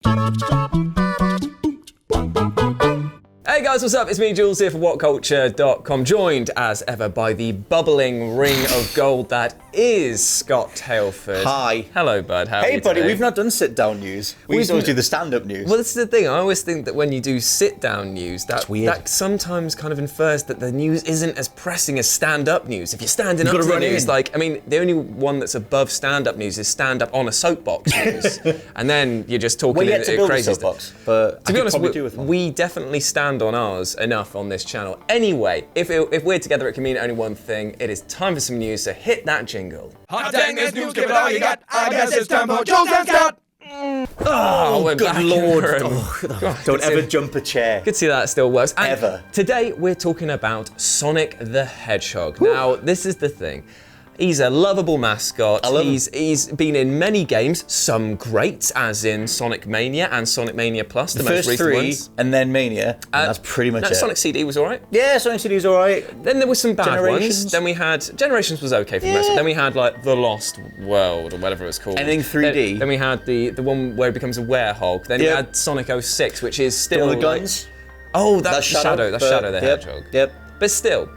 Hey guys, what's up? It's me, Jules, here for WhatCulture.com, joined as ever by the bubbling ring of gold that is Scott Tailford. Hi. Hello, bud. How are you Hey, buddy, today? we've not done sit-down news. We used to always do the stand-up news. Well, this is the thing. I always think that when you do sit-down news, that sometimes kind of infers that the news isn't as pressing as stand-up news. If you're standing up to the news, the only one that's above stand-up news is stand-up on a soapbox news, and then you're just talking We're yet to build crazy a soapbox, stuff. but to be honest, we we definitely stand on ours enough on this channel. Anyway, if we're together, it can mean only one thing. It is time for some news, so hit that jingle. Hot dang, this news, give it all you got. I guess it's time for Jules and Scott. Oh, we're good back lord. in the room. God, Don't ever jump a chair. Could see that still works. And Ever. Today we're talking about Sonic the Hedgehog. Now, this is the thing. He's a lovable mascot. He's been in many games, some great, as in Sonic Mania and Sonic Mania Plus, the most first recent three, ones. and then Mania, and that's pretty much it. Sonic CD was alright. Yeah, Sonic CD was alright. Then there were some bad Generations. ones. Then we had Generations was okay for the most part. Then we had like The Lost World or whatever it was called. Anything 3D. Then we had the one where he becomes a werehog. Then you had Sonic 06, which is still the like, guns. Oh, that's Shadow. That's Shadow the Hedgehog. Yep. But still,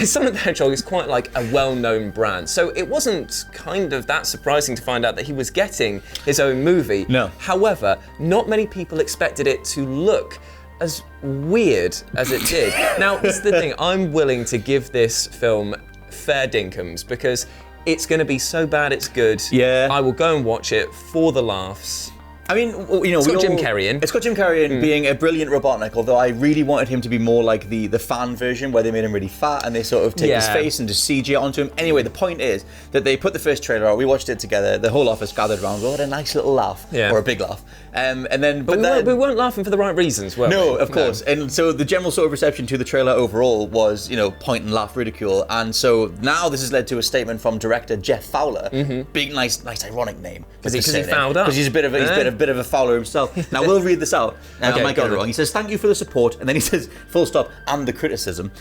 Sonic the Hedgehog is quite like a well-known brand, so it wasn't kind of that surprising to find out that he was getting his own movie. No. However, not many people expected it to look as weird as it did. Now, this is the thing, I'm willing to give this film fair dinkums because it's going to be so bad it's good. Yeah. I will go and watch it for the laughs. I mean, you know, It's got Jim Carrey in. It's got Jim Carrey in being a brilliant Robotnik, although I really wanted him to be more like the fan version where they made him really fat and they sort of take his face and just CG it onto him. Anyway, the point is that they put the first trailer out, we watched it together, the whole office gathered around, we had a nice little laugh, or a big laugh. But we weren't laughing for the right reasons, were we? No, of course. And so the general sort of reception to the trailer overall was, you know, point and laugh ridicule. And so now this has led to a statement from director Jeff Fowler. Big, nice ironic name. Because he fouled up. Because he's a bit of a fowler himself. Now we'll read this out. I might get it wrong. He says, "Thank you for the support," and then he says, "Full stop," and the criticism.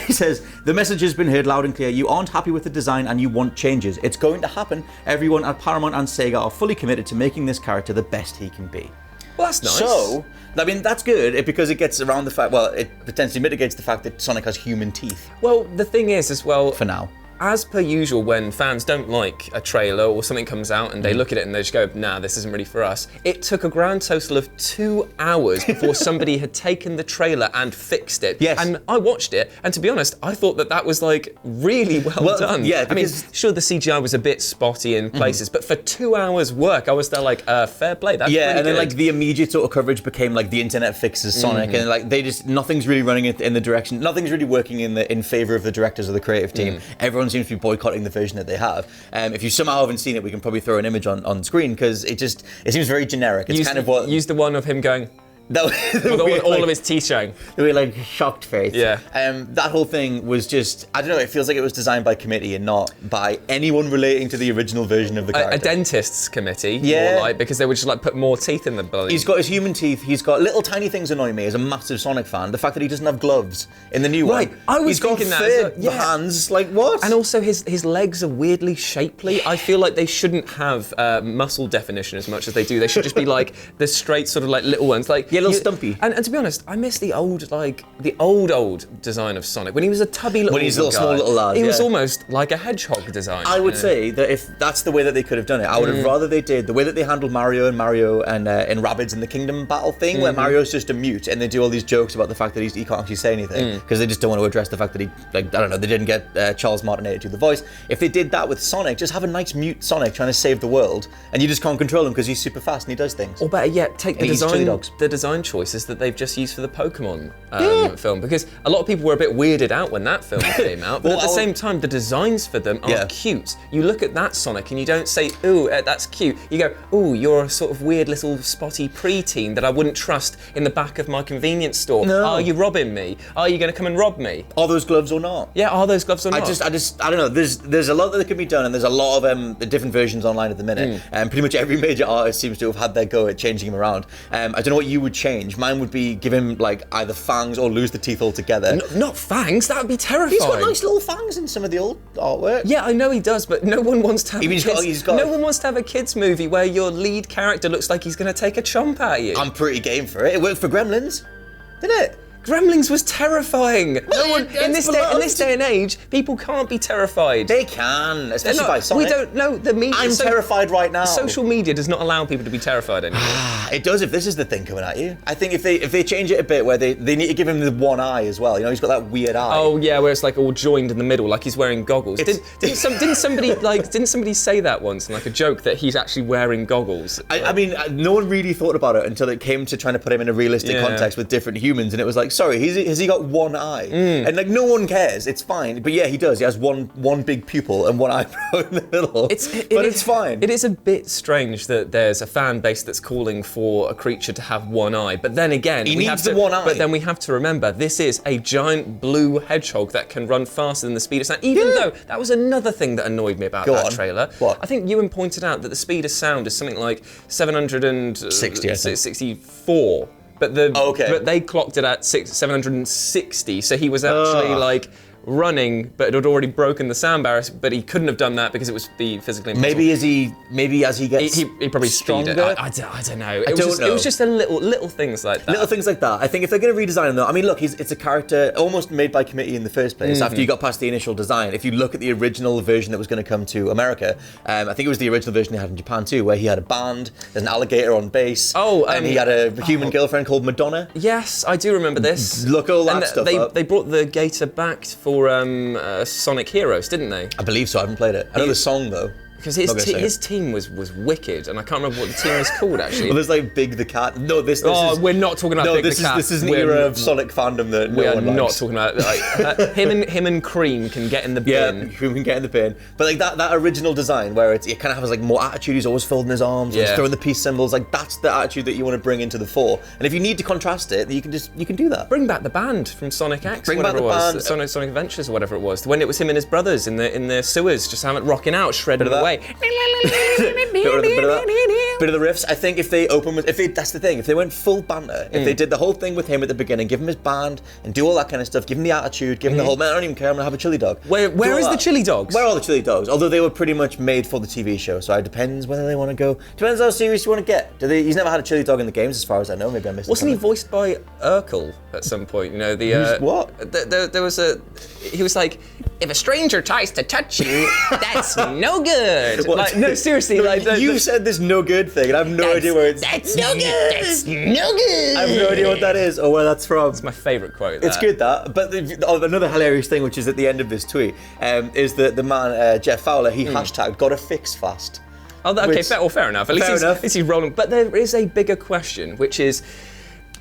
He says, "The message has been heard loud and clear. You aren't happy with the design and you want changes. It's going to happen. Everyone at Paramount and Sega are fully committed to making this character the best he can be." Well, that's nice. So, I mean, that's good because it gets around the fact, well, it potentially mitigates the fact that Sonic has human teeth. Well, the thing is as well... For now. As per usual, when fans don't like a trailer or something comes out and they look at it and they just go, nah, this isn't really for us. It took a grand total of 2 hours before somebody had taken the trailer and fixed it. Yes. And I watched it, and to be honest, I thought that was like really well done. Yeah, I mean, sure, the CGI was a bit spotty in places, but for 2 hours work, I was there like, fair play, that's pretty and then good. like the immediate sort of coverage became like the internet fixes Sonic, and like nothing's really running in the direction, nothing's really working in favor of the directors or the creative team. Everyone seems to be boycotting the version that they have. If you somehow haven't seen it, we can probably throw an image on screen because it seems very generic. It's Use the one of him going, with all of his teeth showing. The way like shocked face. Yeah. That whole thing was just, I don't know, it feels like it was designed by committee and not by anyone relating to the original version of the character. A dentist's committee, Yeah. more like, because they would just like put more teeth in the bloody... He's got his human teeth, he's got little tiny things annoy me as a massive Sonic fan. The fact that he doesn't have gloves in the new one. Right, I was thinking that as well, yeah. hands, like what? And also his legs are weirdly shapely. I feel like they shouldn't have muscle definition as much as they do. They should just be like the straight sort of like little ones. Like little stumpy. And to be honest, I miss the old design of Sonic when he was a tubby little small little lad. He was almost like a hedgehog design. I would say that if that's the way that they could have done it, I would have rather they did the way that they handled Mario and Rabbids in the Kingdom Battle thing, where Mario's just a mute and they do all these jokes about the fact that he can't actually say anything because they just don't want to address the fact that he, like, I don't know, they didn't get Charles Martinet to do the voice. If they did that with Sonic, just have a nice mute Sonic trying to save the world, and you just can't control him because he's super fast and he does things. Or better yet, take And the design choices that they've just used for the Pokemon film, because a lot of people were a bit weirded out when that film came out, but at the same time, the designs for them are cute. You look at that Sonic and you don't say, ooh, that's cute. You go, ooh, you're a sort of weird little spotty preteen that I wouldn't trust in the back of my convenience store. No. Are you robbing me? Are you going to come and rob me? Are those gloves or not? Yeah, are those gloves or not? I don't know. There's a lot that can be done, and there's a lot of different versions online at the minute. And pretty much every major artist seems to have had their go at changing them around. I don't know what you would would change. Mine would be give him like either fangs or lose the teeth altogether. Not fangs. That would be terrifying. He's got nice little fangs in some of the old artwork. Yeah, I know he does, but no one wants to have no one wants to have a kids movie where your lead character looks like he's going to take a chomp at you. I'm pretty game for it. It worked for Gremlins, didn't it? Gremlins was terrifying. No one in this day and age, people can't be terrified. They can, especially by Sonic. We don't know the media. I'm terrified right now. Social media does not allow people to be terrified anymore. It does if this is the thing coming at you. I think if they change it a bit where they need to give him the one eye as well. You know, he's got that weird eye. Oh yeah, where it's like all joined in the middle, like he's wearing goggles. Didn't somebody say that once in like a joke that he's actually wearing goggles? I mean, no one really thought about it until it came to trying to put him in a realistic context with different humans, and it was like, sorry, has he got one eye? And like no one cares. It's fine. But yeah, he does. He has one big pupil and one eyebrow in the middle. It's fine. It is a bit strange that there's a fan base that's calling for a creature to have one eye. But then again, he needs the one eye. But then we have to remember this is a giant blue hedgehog that can run faster than the speed of sound. Even though that was another thing that annoyed me about that trailer. What? I think Ewan pointed out that the speed of sound is something like 764. But they clocked it at 760, so he was actually like running, but it had already broken the sound barrier. But he couldn't have done that because it was physically impossible. Maybe as he gets he probably stronger. I don't know. It was just a little things like that. Little things like that. I think if they're going to redesign him though, I mean, look, it's a character almost made by committee in the first place. After you got past the initial design, if you look at the original version that was going to come to America, I think it was the original version they had in Japan too, where he had a band, there's an alligator on bass, and he had a human girlfriend called Madonna. Yes, I do remember this. Look all that stuff up. They brought the gator back for Sonic Heroes, didn't they? I believe so. I haven't played it. I know the song though. Because his team was wicked, and I can't remember what the team was called actually. Well, there's like Big the Cat. No, this we're not talking about Big the Cat. This is an era of Sonic fandom that we no are one likes. not talking about. Like, him and Cream can get in the bin. Yeah, Cream can get in the bin. But like that original design where it kind of has like more attitude. He's always folding his arms, he's throwing the peace symbols. Like that's the attitude that you want to bring into the fore. And if you need to contrast it, you can do that. Bring back the band from Sonic X. Bring back the band. Sonic Adventures or whatever it was. When it was him and his brothers in the sewers, just rocking out, shredding away. bit of the riffs. I think if they that's the thing. If they went full banter, if they did the whole thing with him at the beginning, give him his band and do all that kind of stuff, give him the attitude, give him the whole man. I don't even care. I'm gonna have a chili dog. Where is the chili dogs? Where are the chili dogs? Although they were pretty much made for the TV show, so it depends whether they want to go. Depends how serious you want to get. He's never had a chili dog in the games, as far as I know. Maybe I missed. Wasn't he voiced by Urkel at some point? You know the what? There was he was like, if a stranger tries to touch you, that's no good. Like, no, seriously, like you said this no good thing, and I have no idea where it's. That's no good. That's no good. I have no idea what that is or where that's from. It's my favourite quote. It's good that, but another hilarious thing, which is at the end of this tweet, is that the man Jeff Fowler he hashtagged "gotta fix fast." Oh, okay, fair enough. At least he's rolling. But there is a bigger question, which is.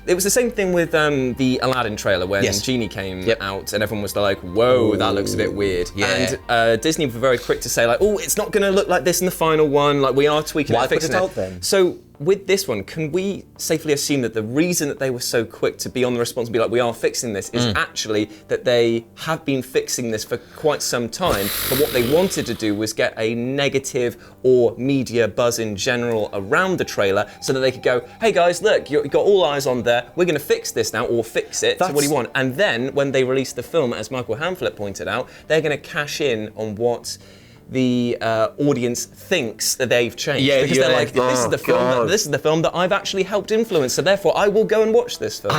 It was the same thing with the Aladdin trailer when Genie came out and everyone was like, whoa, that looks a bit weird. Yeah. And Disney were very quick to say like, oh, it's not going to look like this in the final one, like we are tweaking it, fixing it. Why put it out then? So with this one, can we safely assume that the reason that they were so quick to be on the response and be like, we are fixing this, is actually that they have been fixing this for quite some time, but what they wanted to do was get a negative or media buzz in general around the trailer so that they could go, hey guys, look, you've got all eyes on there, we're going to fix this now, or fix it, so what do you want? And then when they release the film, as Michael Hamflett pointed out, they're going to cash in on what the audience thinks that they've changed, because they're like, this is the film that I've actually helped influence, so therefore I will go and watch this film.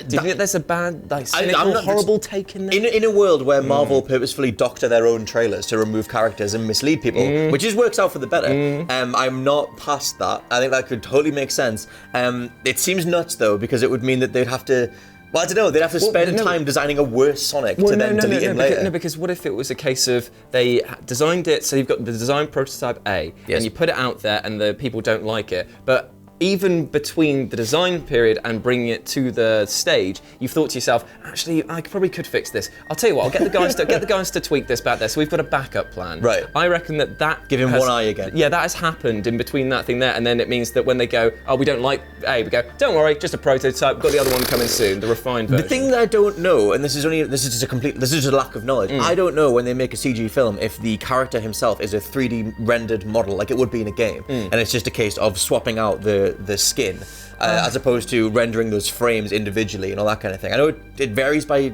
Do you think there's a bad, like, cynical, horrible take in there? In a world where Marvel purposefully doctor their own trailers to remove characters and mislead people, which works out for the better, I'm not past that. I think that could totally make sense. It seems nuts though, because it would mean that they'd have to. Well, I don't know. They'd have to spend time designing a worse Sonic to then delete him later. Because what if it was a case of they designed it, so you've got the design prototype A, and you put it out there and the people don't like it, but even between the design period and bringing it to the stage, you've thought to yourself, actually, I probably could fix this. I'll tell you what, I'll get the guys to tweak this back there, so we've got a backup plan. Right. I reckon that give him one eye again. Yeah, that has happened in between that thing there, and then it means that when they go, oh, we don't like A, we go, don't worry, just a prototype. We've got the other one coming soon, the refined version. The thing that I don't know, and this is just a lack of knowledge. I don't know when they make a CG film if the character himself is a 3D rendered model like it would be in a game, and it's just a case of swapping out the the skin. As opposed to rendering those frames individually and all that kind of thing. I know it varies by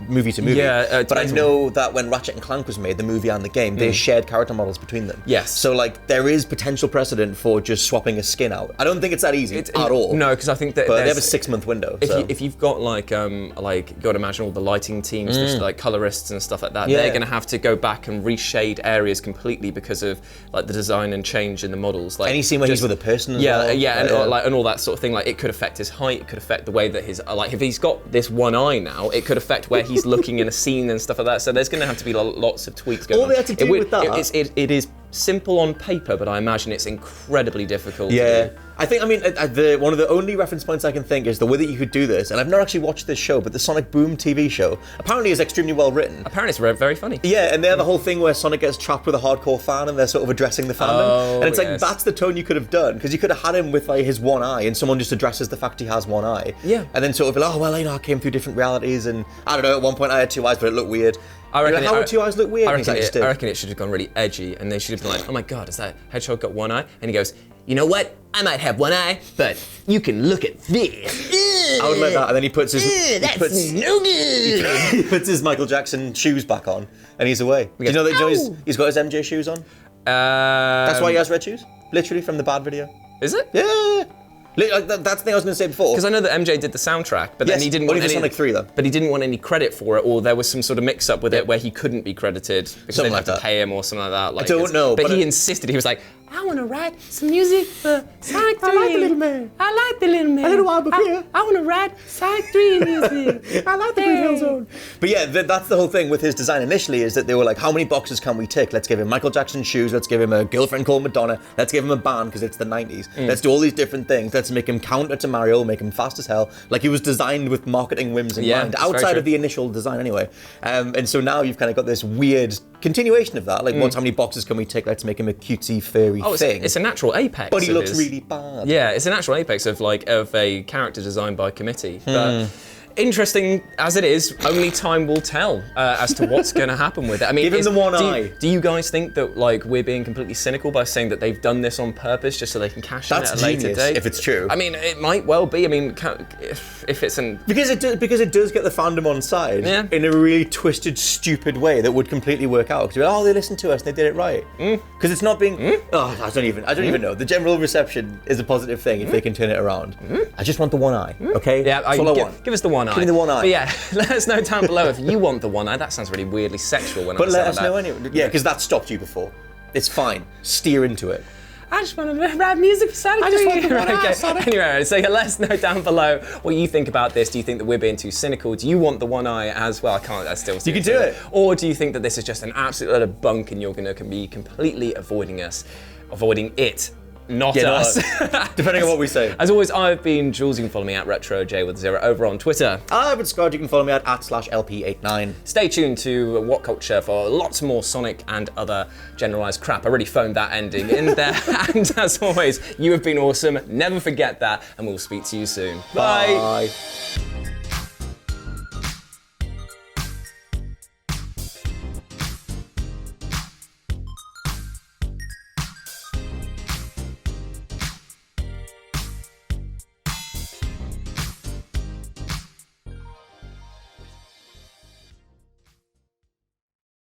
movie to movie, but I know that when Ratchet and Clank was made, the movie and the game, they shared character models between them. Yes. So like there is potential precedent for just swapping a skin out. I don't think it's that easy at all. No, because I think that but they have a 6-month window. If you've got like you got to imagine all the lighting teams, like colorists and stuff like that, they're going to have to go back and reshade areas completely because of like the design and change in the models. Like any scene where he's with a person as well. And all that sort of thing. Like it could affect his height, it could affect the way that his like if he's got this one eye now, it could affect where he's looking in a scene and stuff like that. So there's going to have to be lots of tweaks going on. All they have to do with that, it is simple on paper, but I imagine it's incredibly difficult. Yeah. I think, one of the only reference points I can think is the way that you could do this, and I've not actually watched this show, but the Sonic Boom TV show apparently is extremely well written. Apparently it's very funny. Yeah, and they have the whole thing where Sonic gets trapped with a hardcore fan and they're sort of addressing the fandom. And it's like, that's the tone you could have done, because you could have had him with like his one eye and someone just addresses the fact he has one eye. Yeah. And then sort of be like, oh, well, I came through different realities, and I don't know, at one point I had 2 eyes, but it looked weird. I reckon how would 2 eyes look weird? I reckon it should have gone really edgy, and they should have been like, oh my god, has that hedgehog got one eye? And he goes, you know what? I might have one eye, but you can look at this. I would like that, and then he puts his no good. He puts his Michael Jackson shoes back on, and he's away. Do you know that he's got his MJ shoes on? That's why he has red shoes. Literally from the Bad video. Is it? Yeah. That's the thing I was going to say before. Because I know that MJ did the soundtrack, but then he didn't want any. Sonic 3 though. But he didn't want any credit for it, or there was some sort of mix-up with it where he couldn't be credited because they didn't have to pay him or something like that. I don't know. But he insisted. He was like, I want to write some music for Sonic 3. I like the little man. I like the little man. A little while before. I want to write Sonic 3 music. I like the Green Hill Zone. But yeah, that's the whole thing with his design initially, is that they were like, how many boxes can we tick? Let's give him Michael Jackson shoes. Let's give him a girlfriend called Madonna. Let's give him a band because it's the 90s. Let's do all these different things. Let's make him counter to Mario, make him fast as hell. Like he was designed with marketing whims in mind, outside of the initial design anyway. And so now you've kind of got this weird continuation of that. Like, how many boxes can we tick? Let's make him a cutesy, furry thing. It's a natural apex. But he looks really bad. Yeah, it's a natural apex of a character designed by committee. But interesting as it is, only time will tell as to what's going to happen with it. I mean, give him the one eye. Do you guys think that like we're being completely cynical by saying that they've done this on purpose just so they can cash in at a later date? If it's true. I mean, it might well be. I mean, if it's an because it does get the fandom on side in a really twisted, stupid way that would completely work out. Because they listened to us and they did it right. Because it's not being. Oh, I don't even know. The general reception is a positive thing if they can turn it around. I just want the one eye. Okay. Yeah, that's all I want. Give us the one eye. Give me the one eye. But yeah, let us know down below if you want the one eye. That sounds really weirdly sexual when I say that. But let us know anyway. Yeah, because that stopped you before. It's fine. Steer into it. I just want to rap music for Sonic 3. I just want the one eye, Sonic. Anyway, so let us know down below what you think about this. Do you think that we're being too cynical? Do you want the one eye as well? I still you can do it. Or do you think that this is just an absolute load of bunk and you're going to be completely avoiding it? Not us. Depending on what we say. As always, I've been Jules. You can follow me at RetroJ with 0 over on Twitter. I've been Scott. You can follow me at @/LP89. Stay tuned to WhatCulture for lots more Sonic and other generalized crap. I really phoned that ending in there. And as always, you have been awesome. Never forget that. And we'll speak to you soon. Bye. Bye.